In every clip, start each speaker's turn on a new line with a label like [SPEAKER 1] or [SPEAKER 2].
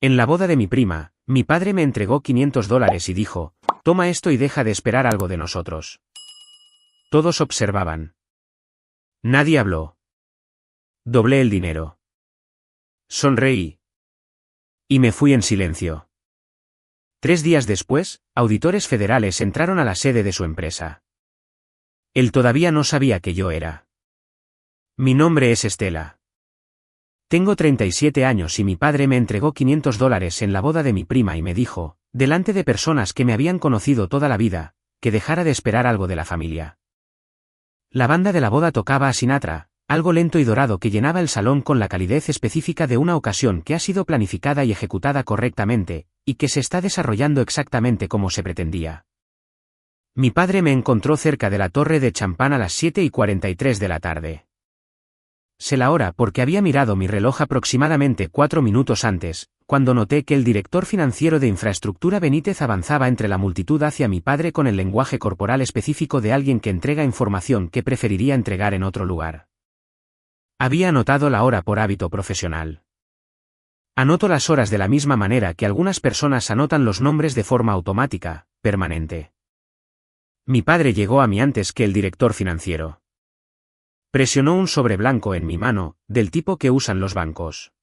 [SPEAKER 1] En la boda de mi prima, mi padre me entregó $500 y dijo, toma esto y deja de esperar algo de nosotros. Todos observaban. Nadie habló. Doblé el dinero. Sonreí. Y me fui en silencio. 3 días después, auditores federales entraron a la sede de su empresa. Él todavía no sabía que yo era. Mi nombre es Estela. Tengo 37 años y mi padre me entregó $500 en la boda de mi prima y me dijo, delante de personas que me habían conocido toda la vida, que dejara de esperar algo de la familia. La banda de la boda tocaba a Sinatra, algo lento y dorado que llenaba el salón con la calidez específica de una ocasión que ha sido planificada y ejecutada correctamente, y que se está desarrollando exactamente como se pretendía. Mi padre me encontró cerca de la torre de champán a las 7:43 de la tarde. Sé la hora porque había mirado mi reloj aproximadamente 4 minutos antes, cuando noté que el director financiero de Infraestructura Benítez avanzaba entre la multitud hacia mi padre con el lenguaje corporal específico de alguien que entrega información que preferiría entregar en otro lugar. Había anotado la hora por hábito profesional. Anoto las horas de la misma manera que algunas personas anotan los nombres de forma automática, permanente. Mi padre llegó a mí antes que el director financiero. Presionó un sobre blanco en mi mano, del tipo que usan los bancos.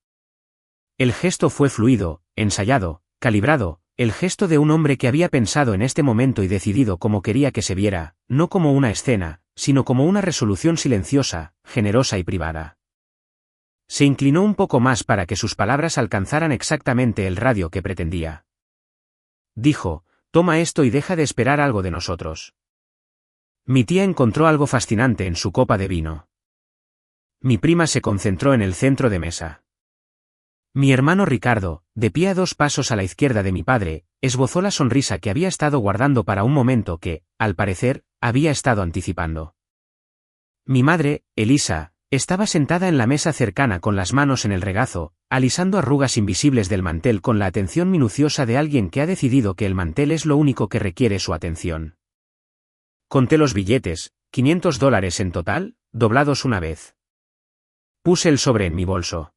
[SPEAKER 1] El gesto fue fluido, ensayado, calibrado, el gesto de un hombre que había pensado en este momento y decidido cómo quería que se viera, no como una escena, sino como una resolución silenciosa, generosa y privada. Se inclinó un poco más para que sus palabras alcanzaran exactamente el radio que pretendía. Dijo, toma esto y deja de esperar algo de nosotros. Mi tía encontró algo fascinante en su copa de vino. Mi prima se concentró en el centro de mesa. Mi hermano Ricardo, de pie a 2 pasos a la izquierda de mi padre, esbozó la sonrisa que había estado guardando para un momento que, al parecer, había estado anticipando. Mi madre, Elisa, estaba sentada en la mesa cercana con las manos en el regazo, alisando arrugas invisibles del mantel con la atención minuciosa de alguien que ha decidido que el mantel es lo único que requiere su atención. Conté los billetes, $500 en total, doblados una vez. Puse el sobre en mi bolso.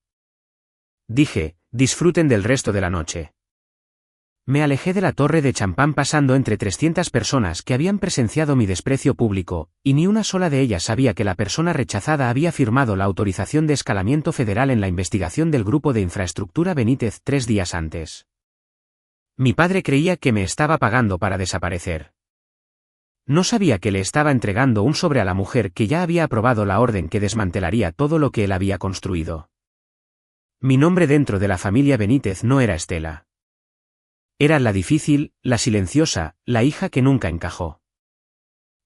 [SPEAKER 1] Dije, disfruten del resto de la noche. Me alejé de la torre de champán pasando entre 300 personas que habían presenciado mi desprecio público, y ni una sola de ellas sabía que la persona rechazada había firmado la autorización de escalamiento federal en la investigación del grupo de infraestructura Benítez 3 días antes. Mi padre creía que me estaba pagando para desaparecer. No sabía que le estaba entregando un sobre a la mujer que ya había aprobado la orden que desmantelaría todo lo que él había construido. Mi nombre dentro de la familia Benítez no era Estela. Era la difícil, la silenciosa, la hija que nunca encajó.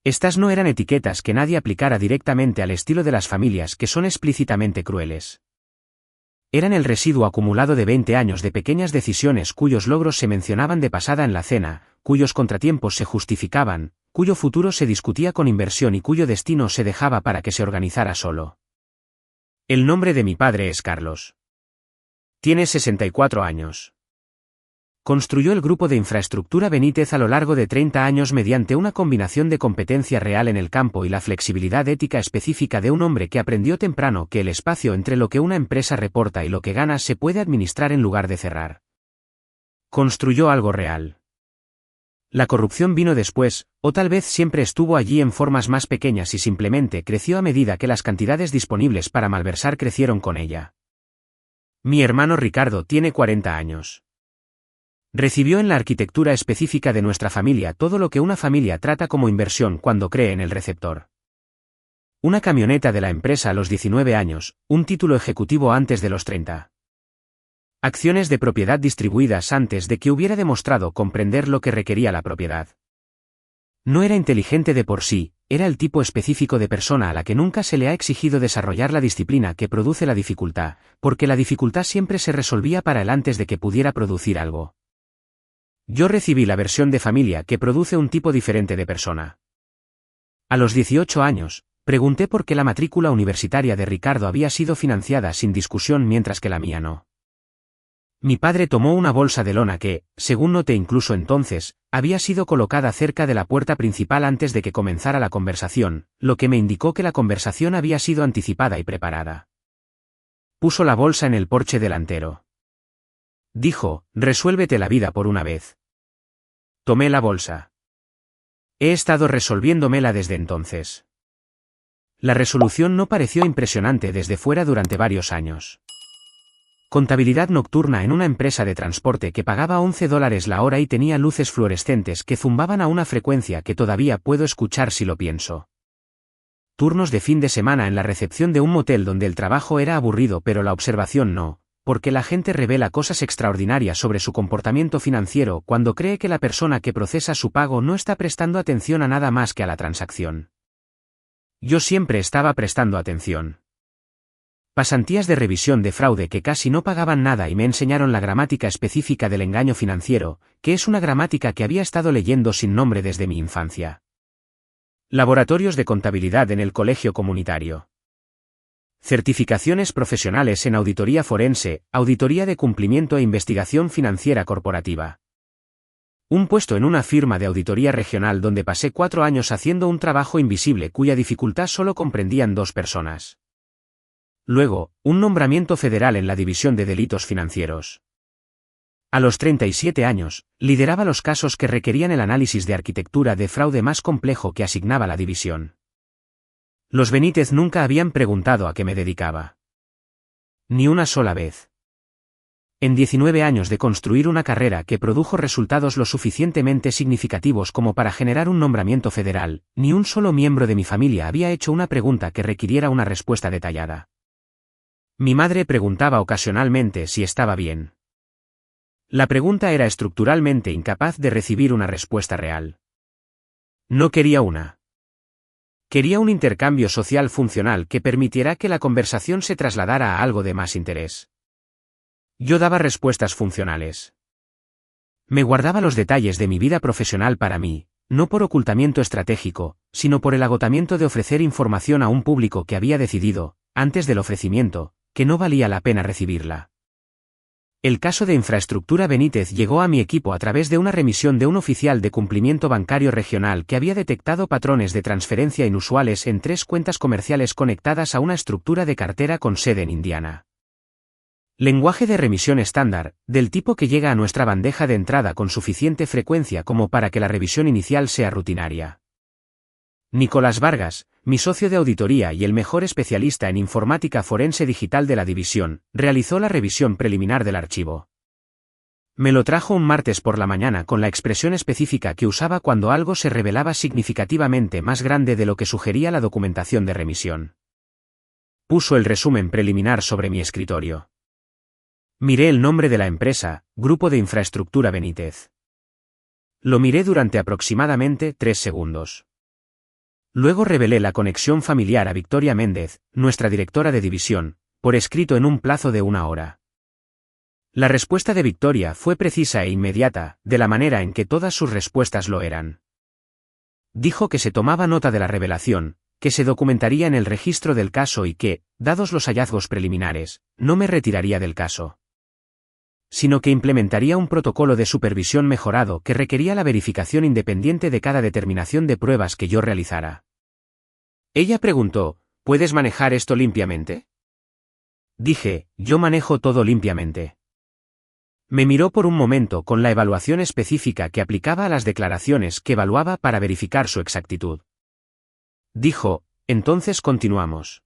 [SPEAKER 1] Estas no eran etiquetas que nadie aplicara directamente al estilo de las familias que son explícitamente crueles. Eran el residuo acumulado de 20 años de pequeñas decisiones cuyos logros se mencionaban de pasada en la cena, cuyos contratiempos se justificaban, cuyo futuro se discutía con inversión y cuyo destino se dejaba para que se organizara solo. El nombre de mi padre es Carlos. Tiene 64 años. Construyó el grupo de infraestructura Benítez a lo largo de 30 años mediante una combinación de competencia real en el campo y la flexibilidad ética específica de un hombre que aprendió temprano que el espacio entre lo que una empresa reporta y lo que gana se puede administrar en lugar de cerrar. Construyó algo real. La corrupción vino después, o tal vez siempre estuvo allí en formas más pequeñas y simplemente creció a medida que las cantidades disponibles para malversar crecieron con ella. Mi hermano Ricardo tiene 40 años. Recibió en la arquitectura específica de nuestra familia todo lo que una familia trata como inversión cuando cree en el receptor. Una camioneta de la empresa a los 19 años, un título ejecutivo antes de los 30. Acciones de propiedad distribuidas antes de que hubiera demostrado comprender lo que requería la propiedad. No era inteligente de por sí, era el tipo específico de persona a la que nunca se le ha exigido desarrollar la disciplina que produce la dificultad, porque la dificultad siempre se resolvía para él antes de que pudiera producir algo. Yo recibí la versión de familia que produce un tipo diferente de persona. A los 18 años, pregunté por qué la matrícula universitaria de Ricardo había sido financiada sin discusión mientras que la mía no. Mi padre tomó una bolsa de lona que, según noté incluso entonces, había sido colocada cerca de la puerta principal antes de que comenzara la conversación, lo que me indicó que la conversación había sido anticipada y preparada. Puso la bolsa en el porche delantero. Dijo, resuélvete la vida por una vez. Tomé la bolsa. He estado resolviéndomela desde entonces. La resolución no pareció impresionante desde fuera durante varios años. Contabilidad nocturna en una empresa de transporte que pagaba $11 la hora y tenía luces fluorescentes que zumbaban a una frecuencia que todavía puedo escuchar si lo pienso. Turnos de fin de semana en la recepción de un motel donde el trabajo era aburrido pero la observación no, porque la gente revela cosas extraordinarias sobre su comportamiento financiero cuando cree que la persona que procesa su pago no está prestando atención a nada más que a la transacción. Yo siempre estaba prestando atención. Pasantías de revisión de fraude que casi no pagaban nada y me enseñaron la gramática específica del engaño financiero, que es una gramática que había estado leyendo sin nombre desde mi infancia. Laboratorios de contabilidad en el colegio comunitario. Certificaciones profesionales en auditoría forense, auditoría de cumplimiento e investigación financiera corporativa. Un puesto en una firma de auditoría regional donde pasé 4 años haciendo un trabajo invisible cuya dificultad solo comprendían 2 personas. Luego, un nombramiento federal en la División de Delitos Financieros. A los 37 años, lideraba los casos que requerían el análisis de arquitectura de fraude más complejo que asignaba la división. Los Benítez nunca habían preguntado a qué me dedicaba. Ni una sola vez. En 19 años de construir una carrera que produjo resultados lo suficientemente significativos como para generar un nombramiento federal, ni un solo miembro de mi familia había hecho una pregunta que requiriera una respuesta detallada. Mi madre preguntaba ocasionalmente si estaba bien. La pregunta era estructuralmente incapaz de recibir una respuesta real. No quería una. Quería un intercambio social funcional que permitiera que la conversación se trasladara a algo de más interés. Yo daba respuestas funcionales. Me guardaba los detalles de mi vida profesional para mí, no por ocultamiento estratégico, sino por el agotamiento de ofrecer información a un público que había decidido, antes del ofrecimiento, que no valía la pena recibirla. El caso de infraestructura Benítez llegó a mi equipo a través de una remisión de un oficial de cumplimiento bancario regional que había detectado patrones de transferencia inusuales en 3 cuentas comerciales conectadas a una estructura de cartera con sede en Indiana. Lenguaje de remisión estándar, del tipo que llega a nuestra bandeja de entrada con suficiente frecuencia como para que la revisión inicial sea rutinaria. Nicolás Vargas, mi socio de auditoría y el mejor especialista en informática forense digital de la división, realizó la revisión preliminar del archivo. Me lo trajo un martes por la mañana con la expresión específica que usaba cuando algo se revelaba significativamente más grande de lo que sugería la documentación de remisión. Puso el resumen preliminar sobre mi escritorio. Miré el nombre de la empresa, Grupo de Infraestructura Benítez. Lo miré durante aproximadamente 3 segundos. Luego revelé la conexión familiar a Victoria Méndez, nuestra directora de división, por escrito en un plazo de 1 hora. La respuesta de Victoria fue precisa e inmediata, de la manera en que todas sus respuestas lo eran. Dijo que se tomaba nota de la revelación, que se documentaría en el registro del caso y que, dados los hallazgos preliminares, no me retiraría del caso, sino que implementaría un protocolo de supervisión mejorado que requería la verificación independiente de cada determinación de pruebas que yo realizara. Ella preguntó, ¿puedes manejar esto limpiamente? Dije, yo manejo todo limpiamente. Me miró por un momento con la evaluación específica que aplicaba a las declaraciones que evaluaba para verificar su exactitud. Dijo, entonces continuamos.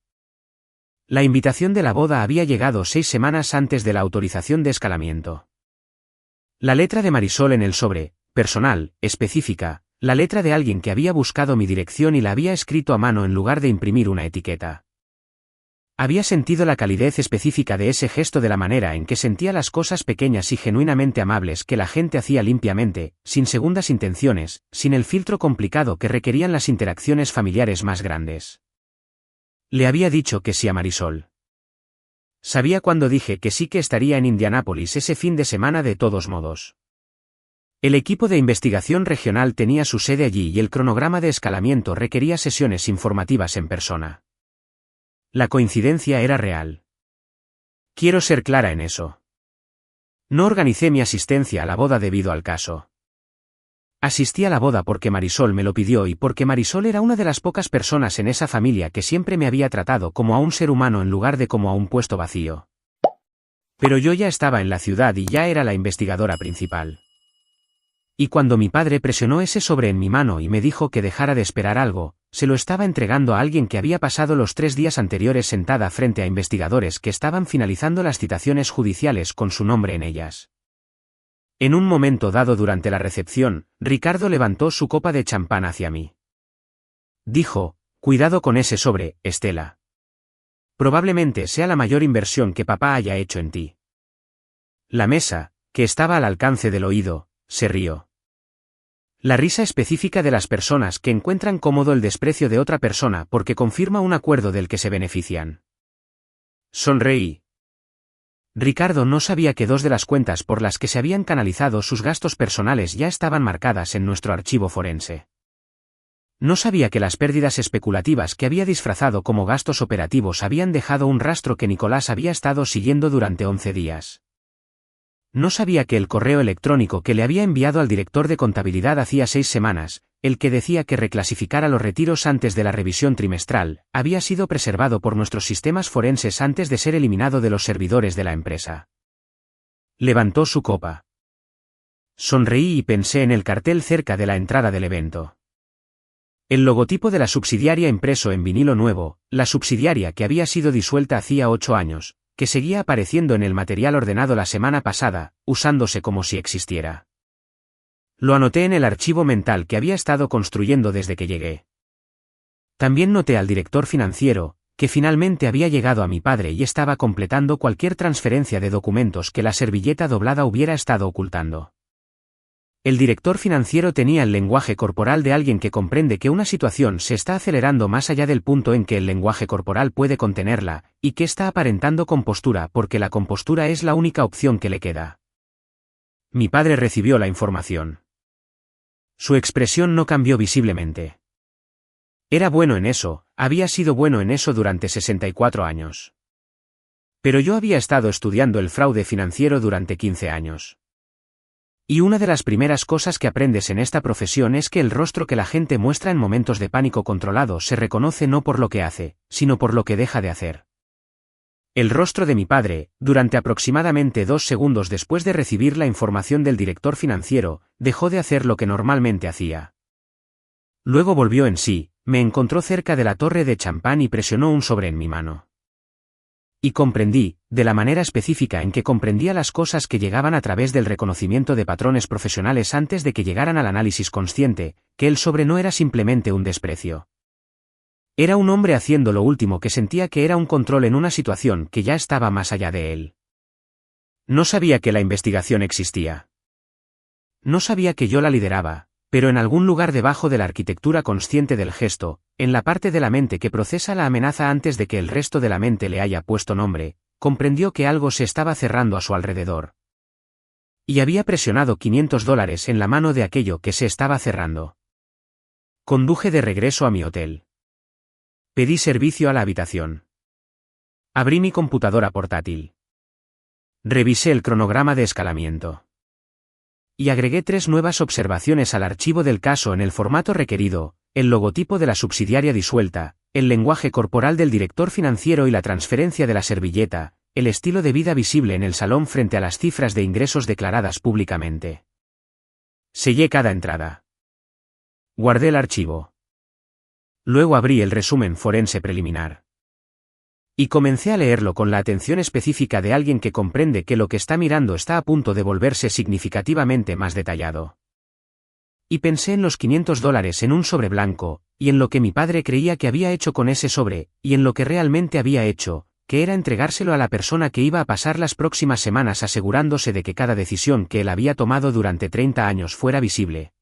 [SPEAKER 1] La invitación de la boda había llegado 6 semanas antes de la autorización de escalamiento. La letra de Marisol en el sobre, personal, específica, la letra de alguien que había buscado mi dirección y la había escrito a mano en lugar de imprimir una etiqueta. Había sentido la calidez específica de ese gesto de la manera en que sentía las cosas pequeñas y genuinamente amables que la gente hacía limpiamente, sin segundas intenciones, sin el filtro complicado que requerían las interacciones familiares más grandes. Le había dicho que sí a Marisol. Sabía cuando dije que sí que estaría en Indianápolis ese fin de semana de todos modos. El equipo de investigación regional tenía su sede allí y el cronograma de escalamiento requería sesiones informativas en persona. La coincidencia era real. Quiero ser clara en eso. No organicé mi asistencia a la boda debido al caso. Asistí a la boda porque Marisol me lo pidió y porque Marisol era una de las pocas personas en esa familia que siempre me había tratado como a un ser humano en lugar de como a un puesto vacío. Pero yo ya estaba en la ciudad y ya era la investigadora principal. Y cuando mi padre presionó ese sobre en mi mano y me dijo que dejara de esperar algo, se lo estaba entregando a alguien que había pasado los 3 días anteriores sentada frente a investigadores que estaban finalizando las citaciones judiciales con su nombre en ellas. En un momento dado durante la recepción, Ricardo levantó su copa de champán hacia mí. Dijo: «Cuidado con ese sobre, Estela. Probablemente sea la mayor inversión que papá haya hecho en ti». La mesa, que estaba al alcance del oído, se rió. La risa específica de las personas que encuentran cómodo el desprecio de otra persona porque confirma un acuerdo del que se benefician. Sonreí. Ricardo no sabía que 2 de las cuentas por las que se habían canalizado sus gastos personales ya estaban marcadas en nuestro archivo forense. No sabía que las pérdidas especulativas que había disfrazado como gastos operativos habían dejado un rastro que Nicolás había estado siguiendo durante 11 días. No sabía que el correo electrónico que le había enviado al director de contabilidad hacía 6 semanas, el que decía que reclasificara los retiros antes de la revisión trimestral, había sido preservado por nuestros sistemas forenses antes de ser eliminado de los servidores de la empresa. Levantó su copa. Sonreí y pensé en el cartel cerca de la entrada del evento. El logotipo de la subsidiaria impreso en vinilo nuevo, la subsidiaria que había sido disuelta hacía 8 años, que seguía apareciendo en el material ordenado la semana pasada, usándose como si existiera. Lo anoté en el archivo mental que había estado construyendo desde que llegué. También noté al director financiero, que finalmente había llegado a mi padre y estaba completando cualquier transferencia de documentos que la servilleta doblada hubiera estado ocultando. El director financiero tenía el lenguaje corporal de alguien que comprende que una situación se está acelerando más allá del punto en que el lenguaje corporal puede contenerla, y que está aparentando compostura porque la compostura es la única opción que le queda. Mi padre recibió la información. Su expresión no cambió visiblemente. Era bueno en eso, había sido bueno en eso durante 64 años. Pero yo había estado estudiando el fraude financiero durante 15 años. Y una de las primeras cosas que aprendes en esta profesión es que el rostro que la gente muestra en momentos de pánico controlado se reconoce no por lo que hace, sino por lo que deja de hacer. El rostro de mi padre, durante aproximadamente 2 segundos después de recibir la información del director financiero, dejó de hacer lo que normalmente hacía. Luego volvió en sí, me encontró cerca de la torre de champán y presionó un sobre en mi mano. Y comprendí, de la manera específica en que comprendía las cosas que llegaban a través del reconocimiento de patrones profesionales antes de que llegaran al análisis consciente, que el sobre no era simplemente un desprecio. Era un hombre haciendo lo último que sentía que era un control en una situación que ya estaba más allá de él. No sabía que la investigación existía. No sabía que yo la lideraba, pero en algún lugar debajo de la arquitectura consciente del gesto, en la parte de la mente que procesa la amenaza antes de que el resto de la mente le haya puesto nombre, comprendió que algo se estaba cerrando a su alrededor. Y había presionado $500 en la mano de aquello que se estaba cerrando. Conduje de regreso a mi hotel. Pedí servicio a la habitación. Abrí mi computadora portátil. Revisé el cronograma de escalamiento. Y agregué 3 nuevas observaciones al archivo del caso en el formato requerido: el logotipo de la subsidiaria disuelta, el lenguaje corporal del director financiero y la transferencia de la servilleta, el estilo de vida visible en el salón frente a las cifras de ingresos declaradas públicamente. Sellé cada entrada. Guardé el archivo. Luego abrí el resumen forense preliminar. Y comencé a leerlo con la atención específica de alguien que comprende que lo que está mirando está a punto de volverse significativamente más detallado. Y pensé en los $500 en un sobre blanco, y en lo que mi padre creía que había hecho con ese sobre, y en lo que realmente había hecho, que era entregárselo a la persona que iba a pasar las próximas semanas asegurándose de que cada decisión que él había tomado durante 30 años fuera visible.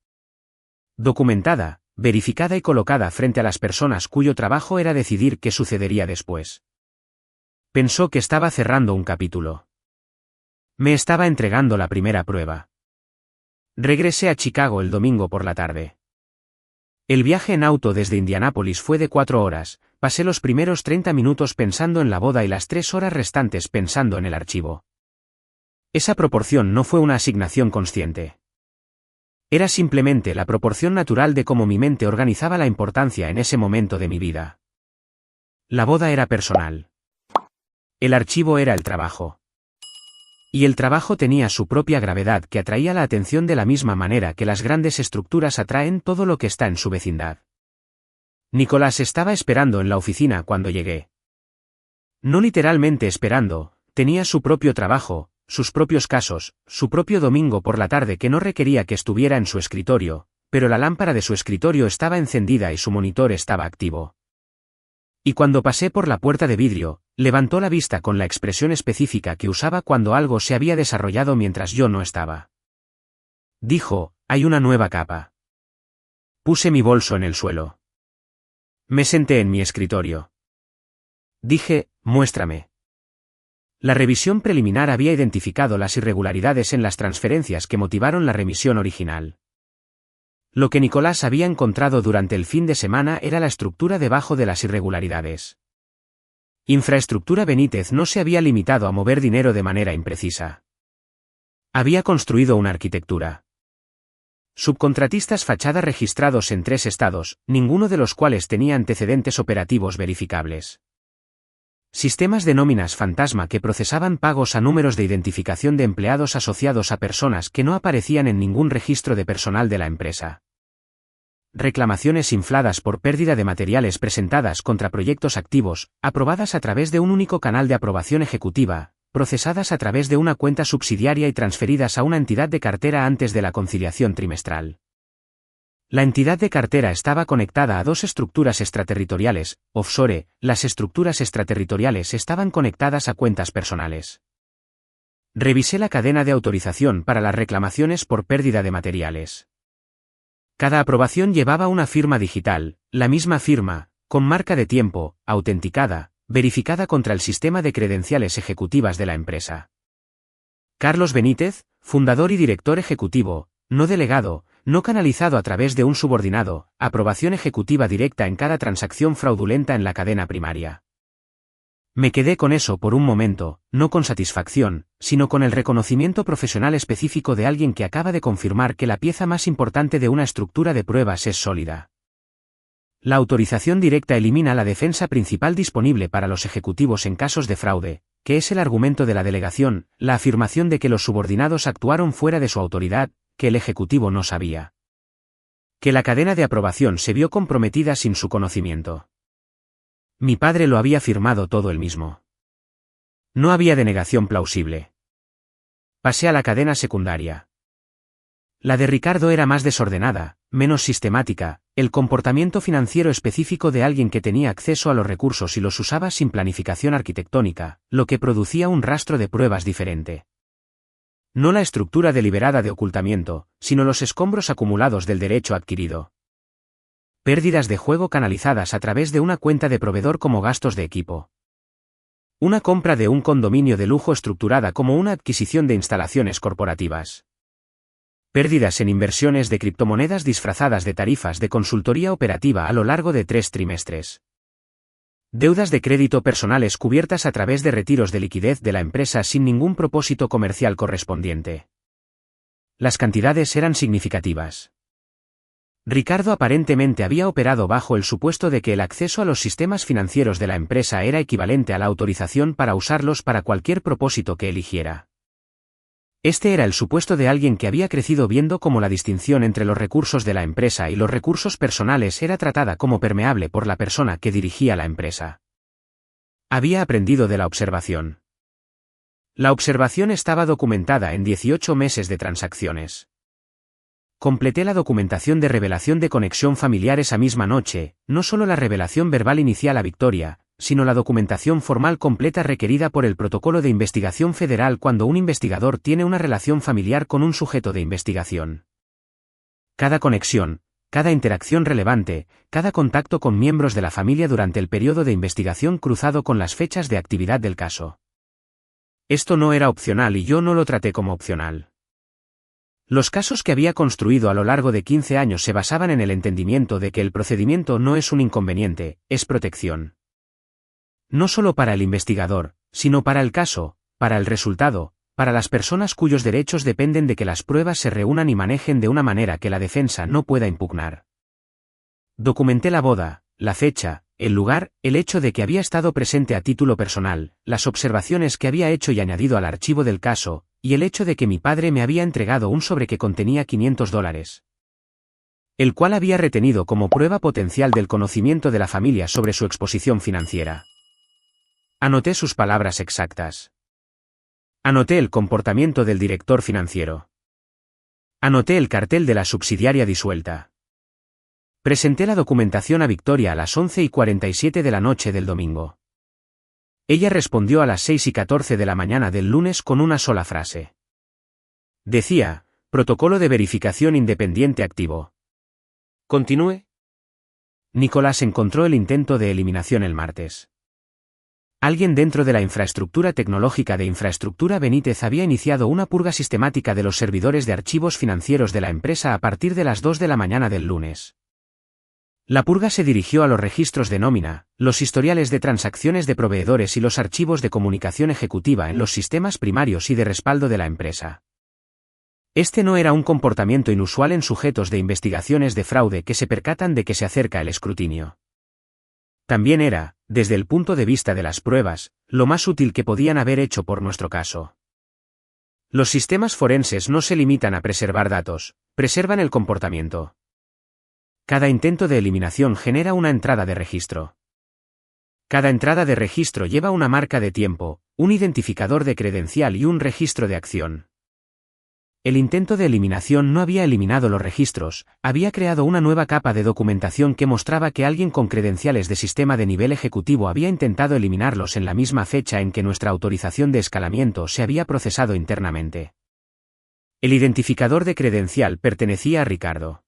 [SPEAKER 1] Documentada, verificada y colocada frente a las personas cuyo trabajo era decidir qué sucedería después. Pensó que estaba cerrando un capítulo. Me estaba entregando la primera prueba. Regresé a Chicago el domingo por la tarde. El viaje en auto desde Indianápolis fue de 4 horas, pasé los primeros 30 minutos pensando en la boda y las 3 horas restantes pensando en el archivo. Esa proporción no fue una asignación consciente. Era simplemente la proporción natural de cómo mi mente organizaba la importancia en ese momento de mi vida. La boda era personal. El archivo era el trabajo. Y el trabajo tenía su propia gravedad que atraía la atención de la misma manera que las grandes estructuras atraen todo lo que está en su vecindad. Nicolás estaba esperando en la oficina cuando llegué. No literalmente esperando, tenía su propio trabajo, sus propios casos, su propio domingo por la tarde que no requería que estuviera en su escritorio, pero la lámpara de su escritorio estaba encendida y su monitor estaba activo. Y cuando pasé por la puerta de vidrio, levantó la vista con la expresión específica que usaba cuando algo se había desarrollado mientras yo no estaba. Dijo, hay una nueva capa. Puse mi bolso en el suelo. Me senté en mi escritorio. Dije, muéstrame. La revisión preliminar había identificado las irregularidades en las transferencias que motivaron la remisión original. Lo que Nicolás había encontrado durante el fin de semana era la estructura debajo de las irregularidades. Infraestructura Benítez no se había limitado a mover dinero de manera imprecisa. Había construido una arquitectura. Subcontratistas fachada registrados en 3 estados, ninguno de los cuales tenía antecedentes operativos verificables. Sistemas de nóminas fantasma que procesaban pagos a números de identificación de empleados asociados a personas que no aparecían en ningún registro de personal de la empresa. Reclamaciones infladas por pérdida de materiales presentadas contra proyectos activos, aprobadas a través de un único canal de aprobación ejecutiva, procesadas a través de una cuenta subsidiaria y transferidas a una entidad de cartera antes de la conciliación trimestral. La entidad de cartera estaba conectada a 2 estructuras extraterritoriales, offshore, las estructuras extraterritoriales estaban conectadas a cuentas personales. Revisé la cadena de autorización para las reclamaciones por pérdida de materiales. Cada aprobación llevaba una firma digital, la misma firma, con marca de tiempo, autenticada, verificada contra el sistema de credenciales ejecutivas de la empresa. Carlos Benítez, fundador y director ejecutivo, no delegado, no canalizado a través de un subordinado, aprobación ejecutiva directa en cada transacción fraudulenta en la cadena primaria. Me quedé con eso por un momento, no con satisfacción, sino con el reconocimiento profesional específico de alguien que acaba de confirmar que la pieza más importante de una estructura de pruebas es sólida. La autorización directa elimina la defensa principal disponible para los ejecutivos en casos de fraude, que es el argumento de la delegación, la afirmación de que los subordinados actuaron fuera de su autoridad, que el ejecutivo no sabía. Que la cadena de aprobación se vio comprometida sin su conocimiento. Mi padre lo había firmado todo él mismo. No había denegación plausible. Pasé a la cadena secundaria. La de Ricardo era más desordenada, menos sistemática, el comportamiento financiero específico de alguien que tenía acceso a los recursos y los usaba sin planificación arquitectónica, lo que producía un rastro de pruebas diferente. No la estructura deliberada de ocultamiento, sino los escombros acumulados del derecho adquirido. Pérdidas de juego canalizadas a través de una cuenta de proveedor como gastos de equipo. Una compra de un condominio de lujo estructurada como una adquisición de instalaciones corporativas. Pérdidas en inversiones de criptomonedas disfrazadas de tarifas de consultoría operativa a lo largo de 3 trimestres. Deudas de crédito personales cubiertas a través de retiros de liquidez de la empresa sin ningún propósito comercial correspondiente. Las cantidades eran significativas. Ricardo aparentemente había operado bajo el supuesto de que el acceso a los sistemas financieros de la empresa era equivalente a la autorización para usarlos para cualquier propósito que eligiera. Este era el supuesto de alguien que había crecido viendo cómo la distinción entre los recursos de la empresa y los recursos personales era tratada como permeable por la persona que dirigía la empresa. Había aprendido de la observación. La observación estaba documentada en 18 meses de transacciones. Completé la documentación de revelación de conexión familiar esa misma noche, no solo la revelación verbal inicial a Victoria, sino la documentación formal completa requerida por el Protocolo de Investigación Federal cuando un investigador tiene una relación familiar con un sujeto de investigación. Cada conexión, cada interacción relevante, cada contacto con miembros de la familia durante el periodo de investigación cruzado con las fechas de actividad del caso. Esto no era opcional y yo no lo traté como opcional. Los casos que había construido a lo largo de 15 años se basaban en el entendimiento de que el procedimiento no es un inconveniente, es protección. No solo para el investigador, sino para el caso, para el resultado, para las personas cuyos derechos dependen de que las pruebas se reúnan y manejen de una manera que la defensa no pueda impugnar. Documenté la boda, la fecha, el lugar, el hecho de que había estado presente a título personal, las observaciones que había hecho y añadido al archivo del caso, y el hecho de que mi padre me había entregado un sobre que contenía $500. El cual había retenido como prueba potencial del conocimiento de la familia sobre su exposición financiera. Anoté sus palabras exactas. Anoté el comportamiento del director financiero. Anoté el cartel de la subsidiaria disuelta. Presenté la documentación a Victoria a las 11:47 de la noche del domingo. Ella respondió a las 6:14 de la mañana del lunes con una sola frase. Decía, protocolo de verificación independiente activo. ¿Continúe? Nicolás encontró el intento de eliminación el martes. Alguien dentro de la infraestructura tecnológica de Infraestructura Benítez había iniciado una purga sistemática de los servidores de archivos financieros de la empresa a partir de las 2 de la mañana del lunes. La purga se dirigió a los registros de nómina, los historiales de transacciones de proveedores y los archivos de comunicación ejecutiva en los sistemas primarios y de respaldo de la empresa. Este no era un comportamiento inusual en sujetos de investigaciones de fraude que se percatan de que se acerca el escrutinio. También era, desde el punto de vista de las pruebas, lo más útil que podían haber hecho por nuestro caso. Los sistemas forenses no se limitan a preservar datos, preservan el comportamiento. Cada intento de eliminación genera una entrada de registro. Cada entrada de registro lleva una marca de tiempo, un identificador de credencial y un registro de acción. El intento de eliminación no había eliminado los registros, había creado una nueva capa de documentación que mostraba que alguien con credenciales de sistema de nivel ejecutivo había intentado eliminarlos en la misma fecha en que nuestra autorización de escalamiento se había procesado internamente. El identificador de credencial pertenecía a Ricardo.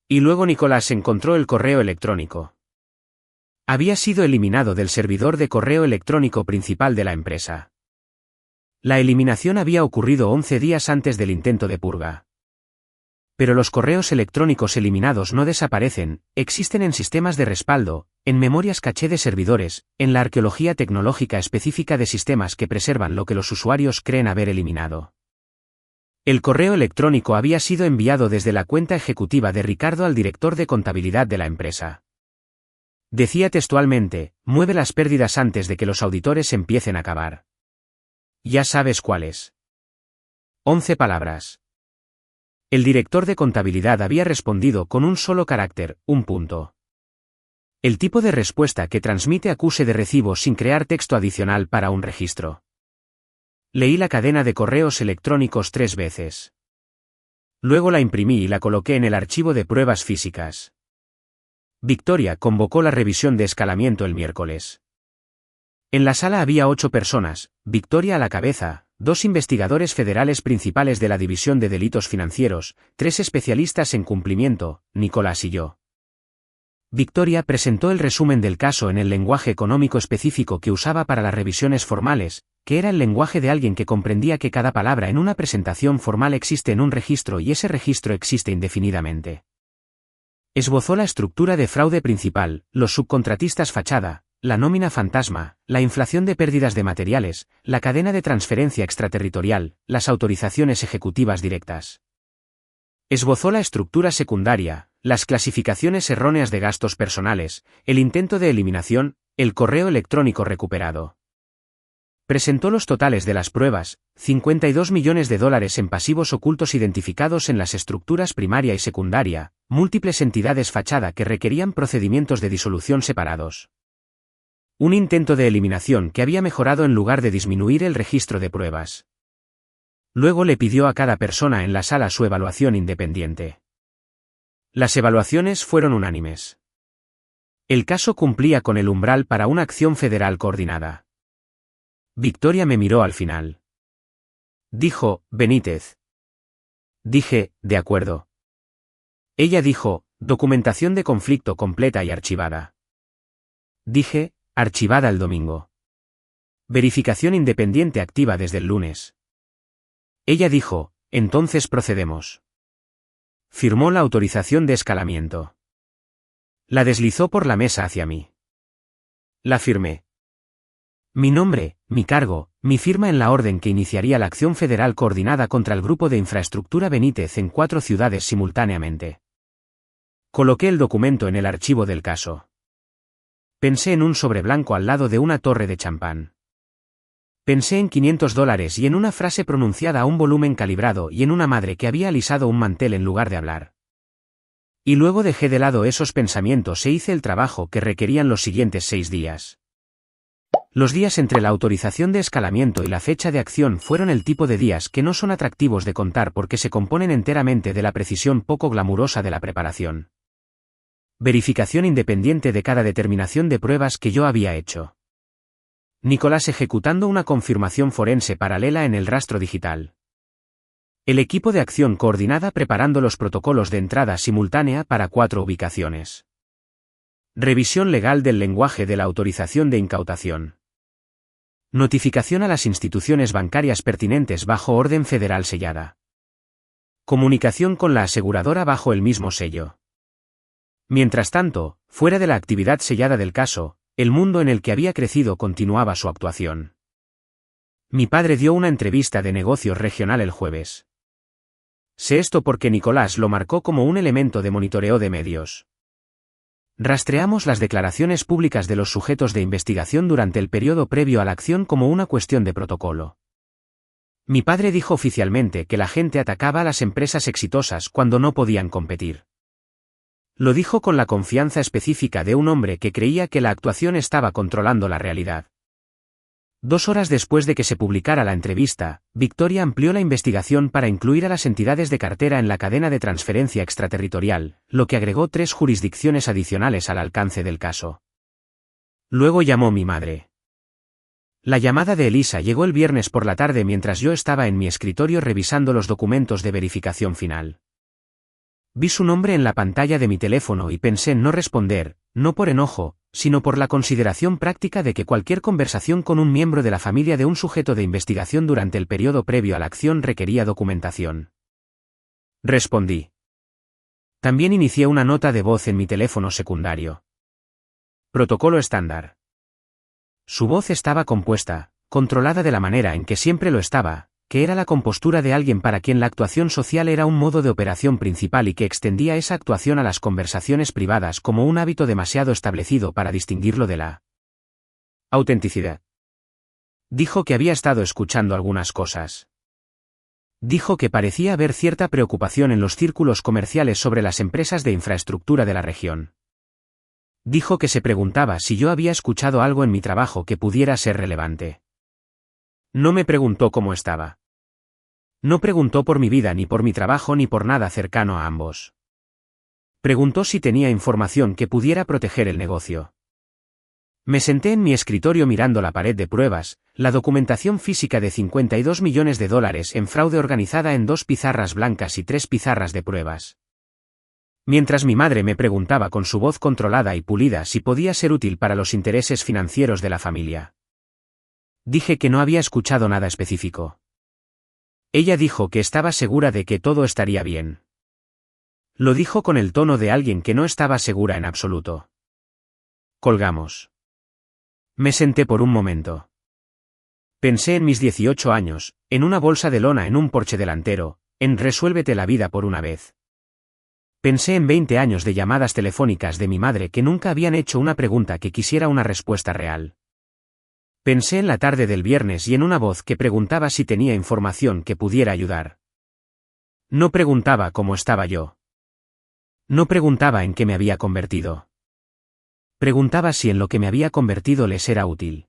[SPEAKER 1] Y luego Nicolás encontró el correo electrónico. Había sido eliminado del servidor de correo electrónico principal de la empresa. La eliminación había ocurrido 11 días antes del intento de purga. Pero los correos electrónicos eliminados no desaparecen, existen en sistemas de respaldo, en memorias caché de servidores, en la arqueología tecnológica específica de sistemas que preservan lo que los usuarios creen haber eliminado. El correo electrónico había sido enviado desde la cuenta ejecutiva de Ricardo al director de contabilidad de la empresa. Decía textualmente, mueve las pérdidas antes de que los auditores empiecen a cavar. Ya sabes cuáles. 11 palabras. El director de contabilidad había respondido con un solo carácter, un punto. El tipo de respuesta que transmite acuse de recibo sin crear texto adicional para un registro. Leí la cadena de correos electrónicos 3 veces. Luego la imprimí y la coloqué en el archivo de pruebas físicas. Victoria convocó la revisión de escalamiento el miércoles. En la sala había 8 personas, Victoria a la cabeza, 2 investigadores federales principales de la División de Delitos Financieros, 3 especialistas en cumplimiento, Nicolás y yo. Victoria presentó el resumen del caso en el lenguaje económico específico que usaba para las revisiones formales, que era el lenguaje de alguien que comprendía que cada palabra en una presentación formal existe en un registro y ese registro existe indefinidamente. Esbozó la estructura de fraude principal, los subcontratistas fachada, la nómina fantasma, la inflación de pérdidas de materiales, la cadena de transferencia extraterritorial, las autorizaciones ejecutivas directas. Esbozó la estructura secundaria, las clasificaciones erróneas de gastos personales, el intento de eliminación, el correo electrónico recuperado. Presentó los totales de las pruebas, $52 millones en pasivos ocultos identificados en las estructuras primaria y secundaria, múltiples entidades fachada que requerían procedimientos de disolución separados. Un intento de eliminación que había mejorado en lugar de disminuir el registro de pruebas. Luego le pidió a cada persona en la sala su evaluación independiente. Las evaluaciones fueron unánimes. El caso cumplía con el umbral para una acción federal coordinada. Victoria me miró al final. Dijo, Benítez. Dije, de acuerdo. Ella dijo, documentación de conflicto completa y archivada. Dije, archivada el domingo. Verificación independiente activa desde el lunes. Ella dijo, entonces procedemos. Firmó la autorización de escalamiento. La deslizó por la mesa hacia mí. La firmé. Mi nombre, mi cargo, mi firma en la orden que iniciaría la acción federal coordinada contra el grupo de infraestructura Benítez en 4 ciudades simultáneamente. Coloqué el documento en el archivo del caso. Pensé en un sobre blanco al lado de una torre de champán. Pensé en $500 y en una frase pronunciada a un volumen calibrado y en una madre que había alisado un mantel en lugar de hablar. Y luego dejé de lado esos pensamientos e hice el trabajo que requerían los siguientes 6 días. Los días entre la autorización de escalamiento y la fecha de acción fueron el tipo de días que no son atractivos de contar porque se componen enteramente de la precisión poco glamurosa de la preparación. Verificación independiente de cada determinación de pruebas que yo había hecho. Nicolás ejecutando una confirmación forense paralela en el rastro digital. El equipo de acción coordinada preparando los protocolos de entrada simultánea para 4 ubicaciones. Revisión legal del lenguaje de la autorización de incautación. Notificación a las instituciones bancarias pertinentes bajo orden federal sellada. Comunicación con la aseguradora bajo el mismo sello. Mientras tanto, fuera de la actividad sellada del caso, el mundo en el que había crecido continuaba su actuación. Mi padre dio una entrevista de negocios regional el jueves. Sé esto porque Nicolás lo marcó como un elemento de monitoreo de medios. Rastreamos las declaraciones públicas de los sujetos de investigación durante el periodo previo a la acción como una cuestión de protocolo. Mi padre dijo oficialmente que la gente atacaba a las empresas exitosas cuando no podían competir. Lo dijo con la confianza específica de un hombre que creía que la actuación estaba controlando la realidad. 2 horas después de que se publicara la entrevista, Victoria amplió la investigación para incluir a las entidades de cartera en la cadena de transferencia extraterritorial, lo que agregó 3 jurisdicciones adicionales al alcance del caso. Luego llamó mi madre. La llamada de Elisa llegó el viernes por la tarde mientras yo estaba en mi escritorio revisando los documentos de verificación final. Vi su nombre en la pantalla de mi teléfono y pensé en no responder, no por enojo, sino por la consideración práctica de que cualquier conversación con un miembro de la familia de un sujeto de investigación durante el periodo previo a la acción requería documentación. Respondí. También inicié una nota de voz en mi teléfono secundario. Protocolo estándar. Su voz estaba compuesta, controlada de la manera en que siempre lo estaba, que era la compostura de alguien para quien la actuación social era un modo de operación principal y que extendía esa actuación a las conversaciones privadas como un hábito demasiado establecido para distinguirlo de la autenticidad. Dijo que había estado escuchando algunas cosas. Dijo que parecía haber cierta preocupación en los círculos comerciales sobre las empresas de infraestructura de la región. Dijo que se preguntaba si yo había escuchado algo en mi trabajo que pudiera ser relevante. No me preguntó cómo estaba. No preguntó por mi vida ni por mi trabajo ni por nada cercano a ambos. Preguntó si tenía información que pudiera proteger el negocio. Me senté en mi escritorio mirando la pared de pruebas, la documentación física de $52 millones en fraude organizada en 2 pizarras blancas y 3 pizarras de pruebas. Mientras mi madre me preguntaba con su voz controlada y pulida si podía ser útil para los intereses financieros de la familia. Dije que no había escuchado nada específico. Ella dijo que estaba segura de que todo estaría bien. Lo dijo con el tono de alguien que no estaba segura en absoluto. Colgamos. Me senté por un momento. Pensé en mis 18 años, en una bolsa de lona en un porche delantero, en resuélvete la vida por una vez. Pensé en 20 años de llamadas telefónicas de mi madre que nunca habían hecho una pregunta que quisiera una respuesta real. Pensé en la tarde del viernes y en una voz que preguntaba si tenía información que pudiera ayudar. No preguntaba cómo estaba yo. No preguntaba en qué me había convertido. Preguntaba si en lo que me había convertido les era útil.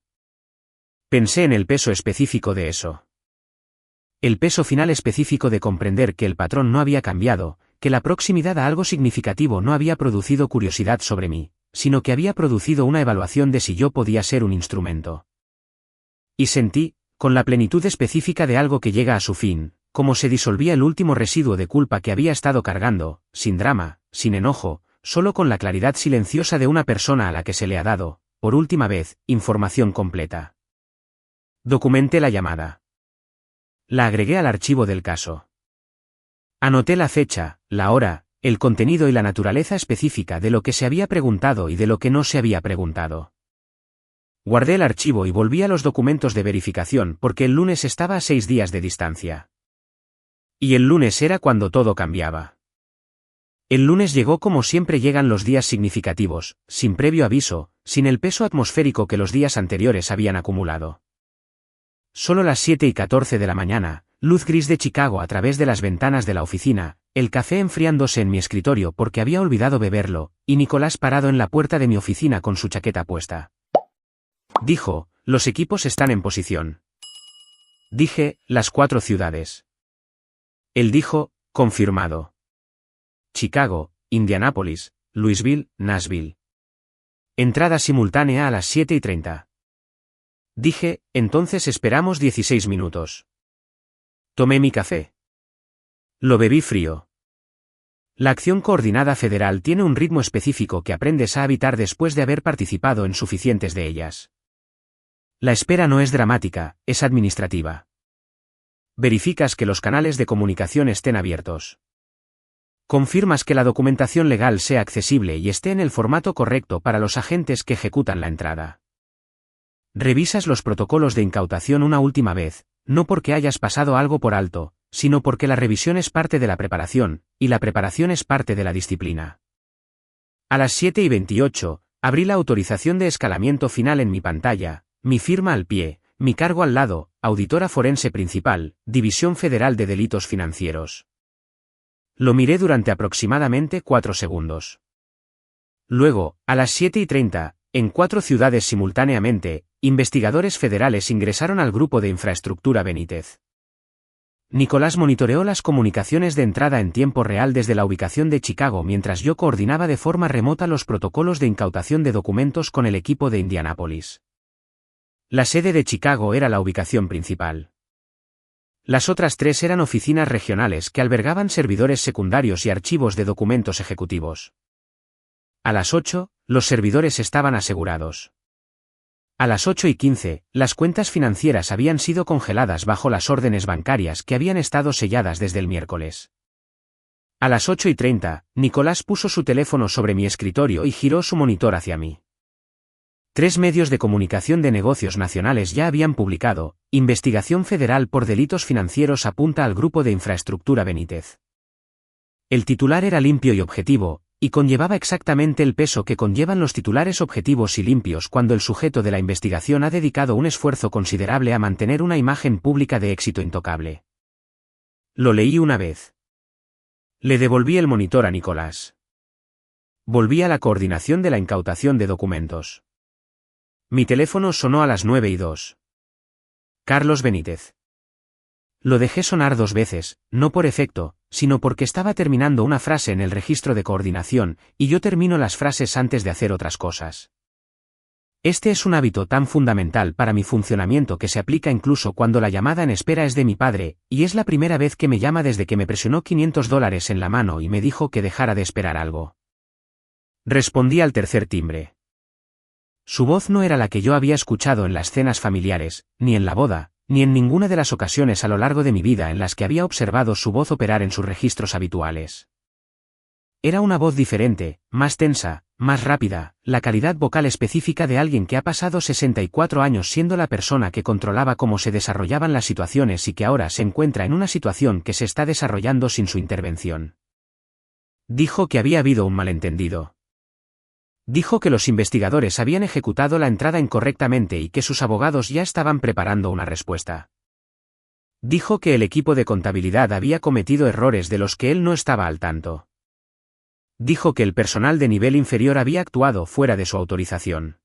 [SPEAKER 1] Pensé en el peso específico de eso. El peso final específico de comprender que el patrón no había cambiado, que la proximidad a algo significativo no había producido curiosidad sobre mí, sino que había producido una evaluación de si yo podía ser un instrumento. Y sentí, con la plenitud específica de algo que llega a su fin, como se disolvía el último residuo de culpa que había estado cargando, sin drama, sin enojo, solo con la claridad silenciosa de una persona a la que se le ha dado, por última vez, información completa. Documenté la llamada. La agregué al archivo del caso. Anoté la fecha, la hora, el contenido y la naturaleza específica de lo que se había preguntado y de lo que no se había preguntado. Guardé el archivo y volví a los documentos de verificación porque el lunes estaba a 6 días de distancia. Y el lunes era cuando todo cambiaba. El lunes llegó como siempre llegan los días significativos, sin previo aviso, sin el peso atmosférico que los días anteriores habían acumulado. Solo las 7:14 de la mañana, luz gris de Chicago a través de las ventanas de la oficina, el café enfriándose en mi escritorio porque había olvidado beberlo, y Nicolás parado en la puerta de mi oficina con su chaqueta puesta. Dijo, los equipos están en posición. Dije, las 4 ciudades. Él dijo, confirmado. Chicago, Indianápolis, Louisville, Nashville. Entrada simultánea a las 7:30. Dije, entonces esperamos 16 minutos. Tomé mi café. Lo bebí frío. La acción coordinada federal tiene un ritmo específico que aprendes a habitar después de haber participado en suficientes de ellas. La espera no es dramática, es administrativa. Verificas que los canales de comunicación estén abiertos. Confirmas que la documentación legal sea accesible y esté en el formato correcto para los agentes que ejecutan la entrada. Revisas los protocolos de incautación una última vez, no porque hayas pasado algo por alto, sino porque la revisión es parte de la preparación, y la preparación es parte de la disciplina. A las 7:28, abrí la autorización de escalamiento final en mi pantalla, mi firma al pie, mi cargo al lado, auditora forense principal, División Federal de Delitos Financieros. Lo miré durante aproximadamente 4 segundos. Luego, a las 7:30, en 4 ciudades simultáneamente, investigadores federales ingresaron al grupo de infraestructura Benítez. Nicolás monitoreó las comunicaciones de entrada en tiempo real desde la ubicación de Chicago mientras yo coordinaba de forma remota los protocolos de incautación de documentos con el equipo de Indianápolis. La sede de Chicago era la ubicación principal. Las otras 3 eran oficinas regionales que albergaban servidores secundarios y archivos de documentos ejecutivos. A las 8, los servidores estaban asegurados. A las 8:15, las cuentas financieras habían sido congeladas bajo las órdenes bancarias que habían estado selladas desde el miércoles. A las 8:30, Nicolás puso su teléfono sobre mi escritorio y giró su monitor hacia mí. 3 medios de comunicación de negocios nacionales ya habían publicado, Investigación Federal por Delitos Financieros apunta al grupo de infraestructura Benítez. El titular era limpio y objetivo, y conllevaba exactamente el peso que conllevan los titulares objetivos y limpios cuando el sujeto de la investigación ha dedicado un esfuerzo considerable a mantener una imagen pública de éxito intocable. Lo leí una vez. Le devolví el monitor a Nicolás. Volví a la coordinación de la incautación de documentos. Mi teléfono sonó a las 9:02. Carlos Benítez. Lo dejé sonar 2 veces, no por efecto, sino porque estaba terminando una frase en el registro de coordinación, y yo termino las frases antes de hacer otras cosas. Este es un hábito tan fundamental para mi funcionamiento que se aplica incluso cuando la llamada en espera es de mi padre, y es la primera vez que me llama desde que me presionó $500 en la mano y me dijo que dejara de esperar algo. Respondí al tercer timbre. Su voz no era la que yo había escuchado en las cenas familiares, ni en la boda, ni en ninguna de las ocasiones a lo largo de mi vida en las que había observado su voz operar en sus registros habituales. Era una voz diferente, más tensa, más rápida, la calidad vocal específica de alguien que ha pasado 64 años siendo la persona que controlaba cómo se desarrollaban las situaciones y que ahora se encuentra en una situación que se está desarrollando sin su intervención. Dijo que había habido un malentendido. Dijo que los investigadores habían ejecutado la entrada incorrectamente y que sus abogados ya estaban preparando una respuesta. Dijo que el equipo de contabilidad había cometido errores de los que él no estaba al tanto. Dijo que el personal de nivel inferior había actuado fuera de su autorización.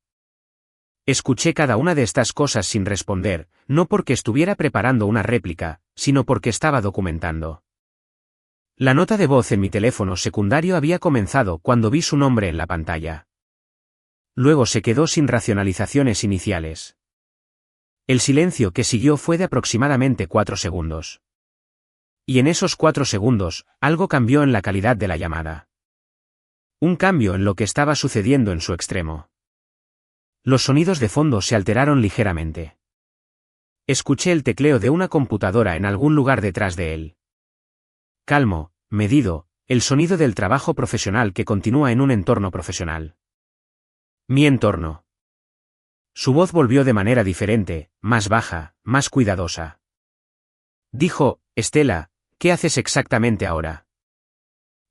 [SPEAKER 1] Escuché cada una de estas cosas sin responder, no porque estuviera preparando una réplica, sino porque estaba documentando. La nota de voz en mi teléfono secundario había comenzado cuando vi su nombre en la pantalla. Luego se quedó sin racionalizaciones iniciales. El silencio que siguió fue de aproximadamente 4 segundos. Y en esos 4 segundos, algo cambió en la calidad de la llamada. Un cambio en lo que estaba sucediendo en su extremo. Los sonidos de fondo se alteraron ligeramente. Escuché el tecleo de una computadora en algún lugar detrás de él. Calmo, medido, el sonido del trabajo profesional que continúa en un entorno profesional. Mi entorno. Su voz volvió de manera diferente, más baja, más cuidadosa. Dijo, Estela, ¿qué haces exactamente ahora?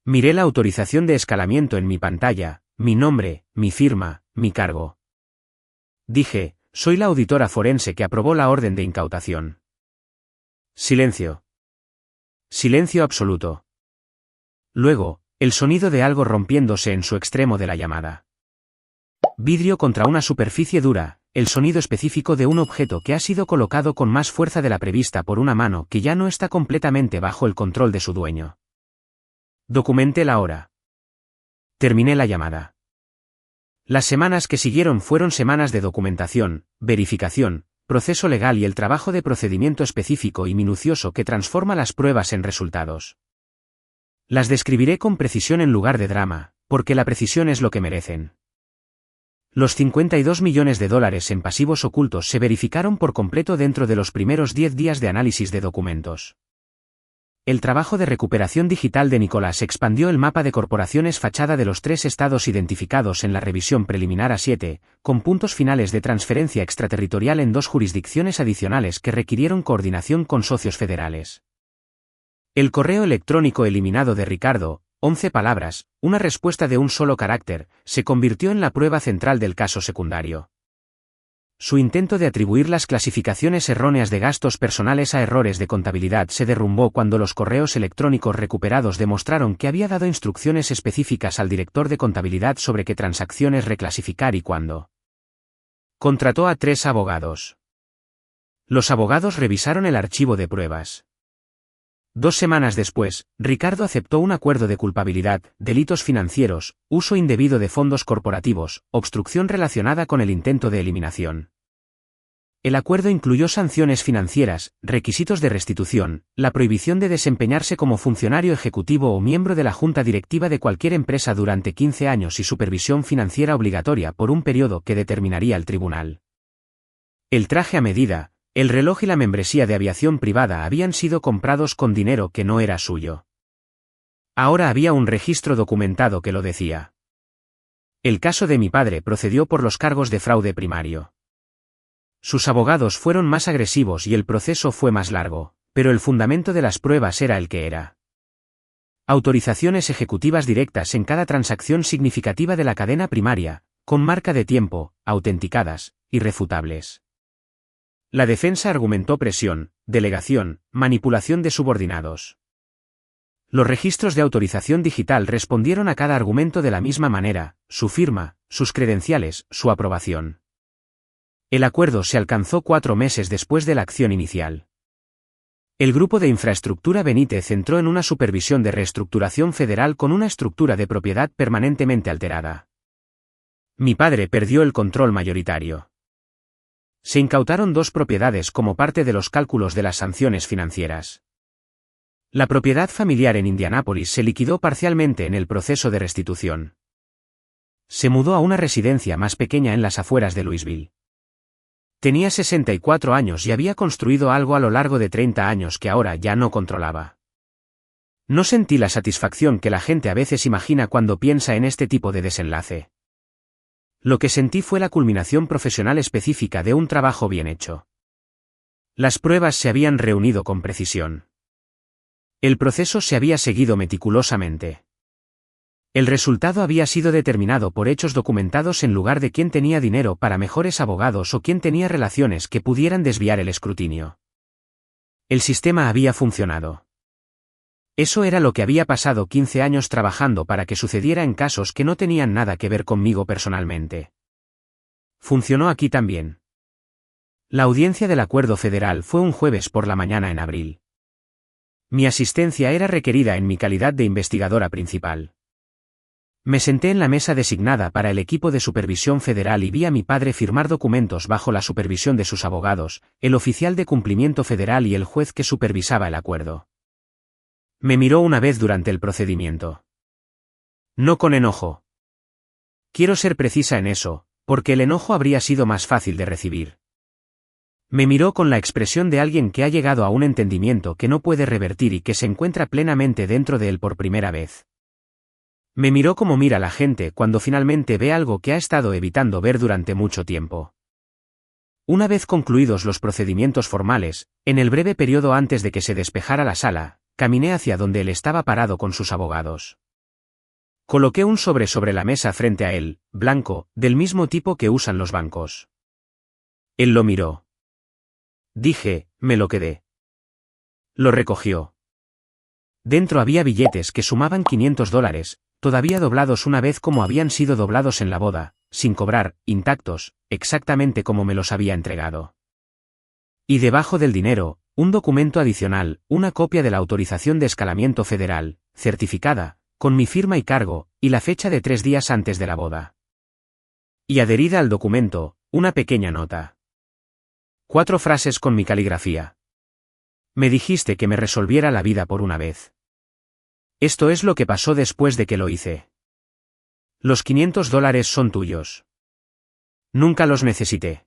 [SPEAKER 1] Miré la autorización de escalamiento en mi pantalla, mi nombre, mi firma, mi cargo. Dije, soy la auditora forense que aprobó la orden de incautación. Silencio. Silencio absoluto. Luego, el sonido de algo rompiéndose en su extremo de la llamada. Vidrio contra una superficie dura, el sonido específico de un objeto que ha sido colocado con más fuerza de la prevista por una mano que ya no está completamente bajo el control de su dueño. Documenté la hora. Terminé la llamada. Las semanas que siguieron fueron semanas de documentación, verificación, proceso legal y el trabajo de procedimiento específico y minucioso que transforma las pruebas en resultados. Las describiré con precisión en lugar de drama, porque la precisión es lo que merecen. Los 52 millones de dólares en pasivos ocultos se verificaron por completo dentro de los primeros 10 días de análisis de documentos. El trabajo de recuperación digital de Nicolás expandió el mapa de corporaciones fachada de los 3 estados identificados en la revisión preliminar a 7, con puntos finales de transferencia extraterritorial en 2 jurisdicciones adicionales que requirieron coordinación con socios federales. El correo electrónico eliminado de Ricardo, 11 palabras, una respuesta de un solo carácter, se convirtió en la prueba central del caso secundario. Su intento de atribuir las clasificaciones erróneas de gastos personales a errores de contabilidad se derrumbó cuando los correos electrónicos recuperados demostraron que había dado instrucciones específicas al director de contabilidad sobre qué transacciones reclasificar y cuándo. Contrató a 3 abogados. Los abogados revisaron el archivo de pruebas. 2 semanas después, Ricardo aceptó un acuerdo de culpabilidad, delitos financieros, uso indebido de fondos corporativos, obstrucción relacionada con el intento de eliminación. El acuerdo incluyó sanciones financieras, requisitos de restitución, la prohibición de desempeñarse como funcionario ejecutivo o miembro de la junta directiva de cualquier empresa durante 15 años y supervisión financiera obligatoria por un periodo que determinaría el tribunal. El traje a medida, el reloj y la membresía de aviación privada habían sido comprados con dinero que no era suyo. Ahora había un registro documentado que lo decía. El caso de mi padre procedió por los cargos de fraude primario. Sus abogados fueron más agresivos y el proceso fue más largo, pero el fundamento de las pruebas era el que era. Autorizaciones ejecutivas directas en cada transacción significativa de la cadena primaria, con marca de tiempo, autenticadas, irrefutables. La defensa argumentó presión, delegación, manipulación de subordinados. Los registros de autorización digital respondieron a cada argumento de la misma manera, su firma, sus credenciales, su aprobación. El acuerdo se alcanzó 4 meses después de la acción inicial. El grupo de infraestructura Benítez entró en una supervisión de reestructuración federal con una estructura de propiedad permanentemente alterada. Mi padre perdió el control mayoritario. Se incautaron 2 propiedades como parte de los cálculos de las sanciones financieras. La propiedad familiar en Indianápolis se liquidó parcialmente en el proceso de restitución. Se mudó a una residencia más pequeña en las afueras de Louisville. Tenía 64 años y había construido algo a lo largo de 30 años que ahora ya no controlaba. No sentí la satisfacción que la gente a veces imagina cuando piensa en este tipo de desenlace. Lo que sentí fue la culminación profesional específica de un trabajo bien hecho. Las pruebas se habían reunido con precisión. El proceso se había seguido meticulosamente. El resultado había sido determinado por hechos documentados en lugar de quién tenía dinero para mejores abogados o quién tenía relaciones que pudieran desviar el escrutinio. El sistema había funcionado. Eso era lo que había pasado 15 años trabajando para que sucediera en casos que no tenían nada que ver conmigo personalmente. Funcionó aquí también. La audiencia del acuerdo federal fue un jueves por la mañana en abril. Mi asistencia era requerida en mi calidad de investigadora principal. Me senté en la mesa designada para el equipo de supervisión federal y vi a mi padre firmar documentos bajo la supervisión de sus abogados, el oficial de cumplimiento federal y el juez que supervisaba el acuerdo. Me miró una vez durante el procedimiento. No con enojo. Quiero ser precisa en eso, porque el enojo habría sido más fácil de recibir. Me miró con la expresión de alguien que ha llegado a un entendimiento que no puede revertir y que se encuentra plenamente dentro de él por primera vez. Me miró como mira la gente cuando finalmente ve algo que ha estado evitando ver durante mucho tiempo. Una vez concluidos los procedimientos formales, en el breve periodo antes de que se despejara la sala, caminé hacia donde él estaba parado con sus abogados. Coloqué un sobre la mesa frente a él, blanco, del mismo tipo que usan los bancos. Él lo miró. Dije, me lo quedé. Lo recogió. Dentro había billetes que sumaban $500, todavía doblados una vez como habían sido doblados en la boda, sin cobrar, intactos, exactamente como me los había entregado. Y debajo del dinero, un documento adicional, una copia de la autorización de escalamiento federal, certificada, con mi firma y cargo, y la fecha de 3 días antes de la boda. Y adherida al documento, una pequeña nota. 4 frases con mi caligrafía. Me dijiste que me resolviera la vida por una vez. Esto es lo que pasó después de que lo hice. Los $500 son tuyos. Nunca los necesité.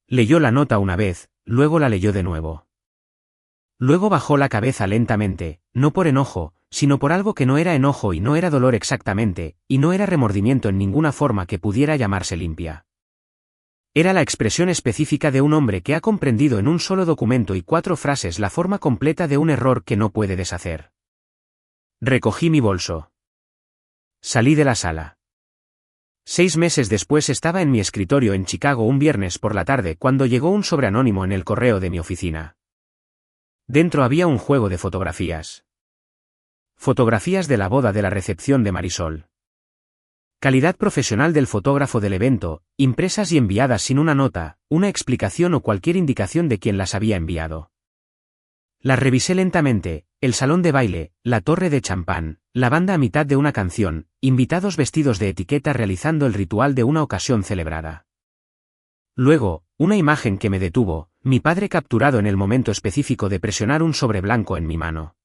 [SPEAKER 1] Leyó la nota una vez, luego la leyó de nuevo. Luego bajó la cabeza lentamente, no por enojo, sino por algo que no era enojo y no era dolor exactamente, y no era remordimiento en ninguna forma que pudiera llamarse limpia. Era la expresión específica de un hombre que ha comprendido en un solo documento y 4 frases la forma completa de un error que no puede deshacer. Recogí mi bolso. Salí de la sala. 6 meses después estaba en mi escritorio en Chicago un viernes por la tarde cuando llegó un sobre anónimo en el correo de mi oficina. Dentro había un juego de fotografías. Fotografías de la boda de la recepción de Marisol. Calidad profesional del fotógrafo del evento, impresas y enviadas sin una nota, una explicación o cualquier indicación de quién las había enviado. Las revisé lentamente, el salón de baile, la torre de champán, la banda a mitad de una canción, invitados vestidos de etiqueta realizando el ritual de una ocasión celebrada. Luego, una imagen que me detuvo, mi padre capturado en el momento específico de presionar un sobre blanco en mi mano.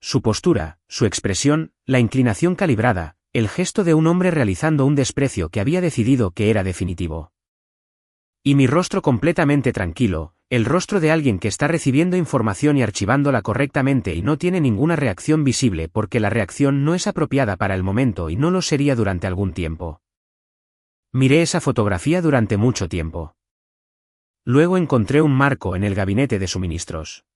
[SPEAKER 1] Su postura, su expresión, la inclinación calibrada, el gesto de un hombre realizando un desprecio que había decidido que era definitivo. Y mi rostro completamente tranquilo, el rostro de alguien que está recibiendo información y archivándola correctamente y no tiene ninguna reacción visible porque la reacción no es apropiada para el momento y no lo sería durante algún tiempo. Miré esa fotografía durante mucho tiempo. Luego encontré un marco en el gabinete de suministros.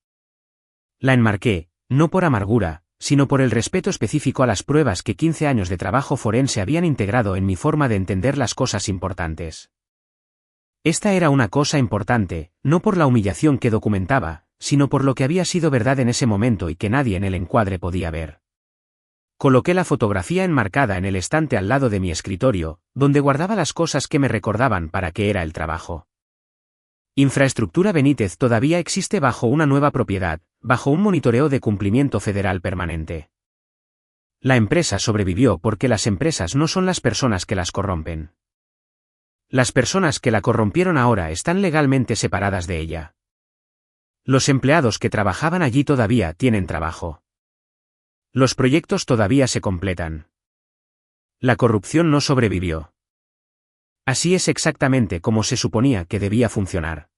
[SPEAKER 1] La enmarqué, no por amargura, sino por el respeto específico a las pruebas que 15 años de trabajo forense habían integrado en mi forma de entender las cosas importantes. Esta era una cosa importante, no por la humillación que documentaba, sino por lo que había sido verdad en ese momento y que nadie en el encuadre podía ver. Coloqué la fotografía enmarcada en el estante al lado de mi escritorio, donde guardaba las cosas que me recordaban para qué era el trabajo. Infraestructura Benítez todavía existe bajo una nueva propiedad, bajo un monitoreo de cumplimiento federal permanente. La empresa sobrevivió porque las empresas no son las personas que las corrompen. Las personas que la corrompieron ahora están legalmente separadas de ella. Los empleados que trabajaban allí todavía tienen trabajo. Los proyectos todavía se completan. La corrupción no sobrevivió. Así es exactamente como se suponía que debía funcionar.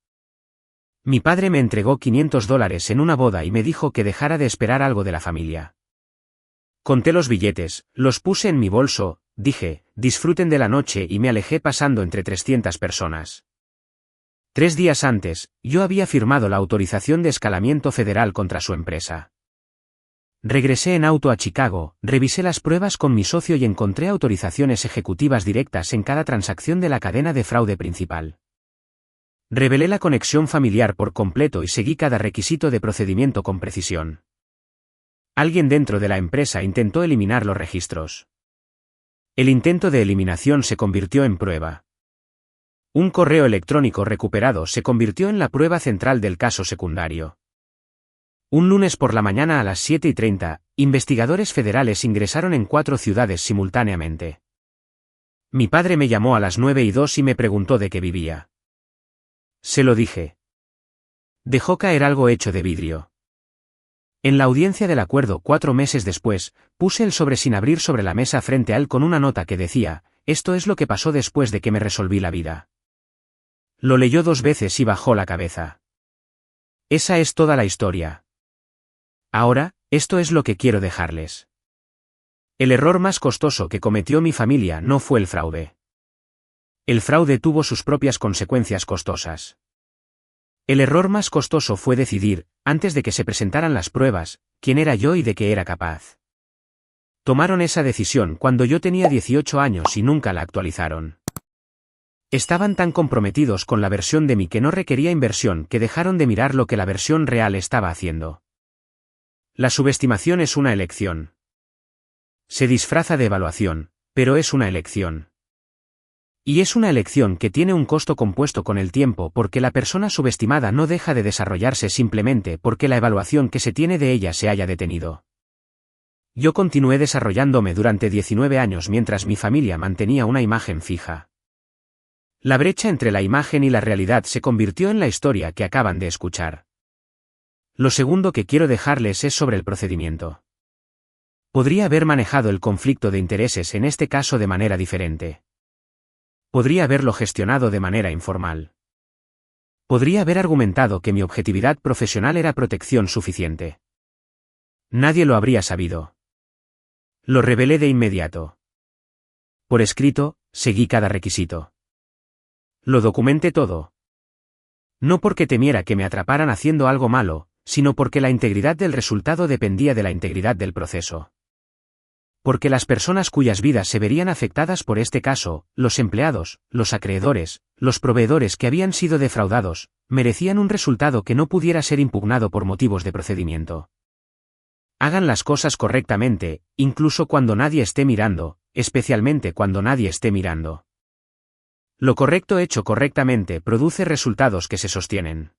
[SPEAKER 1] Mi padre me entregó $500 en una boda y me dijo que dejara de esperar algo de la familia. Conté los billetes, los puse en mi bolso, dije, disfruten de la noche y me alejé pasando entre 300 personas. 3 días antes, yo había firmado la autorización de escalamiento federal contra su empresa. Regresé en auto a Chicago, revisé las pruebas con mi socio y encontré autorizaciones ejecutivas directas en cada transacción de la cadena de fraude principal. Revelé la conexión familiar por completo y seguí cada requisito de procedimiento con precisión. Alguien dentro de la empresa intentó eliminar los registros. El intento de eliminación se convirtió en prueba. Un correo electrónico recuperado se convirtió en la prueba central del caso secundario. Un lunes por la mañana a las 7:30, investigadores federales ingresaron en 4 ciudades simultáneamente. Mi padre me llamó a las 9:02 y me preguntó de qué vivía. Se lo dije. Dejó caer algo hecho de vidrio. En la audiencia del acuerdo 4 meses después, puse el sobre sin abrir sobre la mesa frente a él con una nota que decía, esto es lo que pasó después de que me resolví la vida. Lo leyó 2 veces y bajó la cabeza. Esa es toda la historia. Ahora, esto es lo que quiero dejarles. El error más costoso que cometió mi familia no fue el fraude. El fraude tuvo sus propias consecuencias costosas. El error más costoso fue decidir, antes de que se presentaran las pruebas, quién era yo y de qué era capaz. Tomaron esa decisión cuando yo tenía 18 años y nunca la actualizaron. Estaban tan comprometidos con la versión de mí que no requería inversión que dejaron de mirar lo que la versión real estaba haciendo. La subestimación es una elección. Se disfraza de evaluación, pero es una elección. Y es una elección que tiene un costo compuesto con el tiempo porque la persona subestimada no deja de desarrollarse simplemente porque la evaluación que se tiene de ella se haya detenido. Yo continué desarrollándome durante 19 años mientras mi familia mantenía una imagen fija. La brecha entre la imagen y la realidad se convirtió en la historia que acaban de escuchar. Lo segundo que quiero dejarles es sobre el procedimiento. Podría haber manejado el conflicto de intereses en este caso de manera diferente. Podría haberlo gestionado de manera informal. Podría haber argumentado que mi objetividad profesional era protección suficiente. Nadie lo habría sabido. Lo revelé de inmediato. Por escrito, seguí cada requisito. Lo documenté todo. No porque temiera que me atraparan haciendo algo malo, sino porque la integridad del resultado dependía de la integridad del proceso. Porque las personas cuyas vidas se verían afectadas por este caso, los empleados, los acreedores, los proveedores que habían sido defraudados, merecían un resultado que no pudiera ser impugnado por motivos de procedimiento. Hagan las cosas correctamente, incluso cuando nadie esté mirando, especialmente cuando nadie esté mirando. Lo correcto hecho correctamente produce resultados que se sostienen.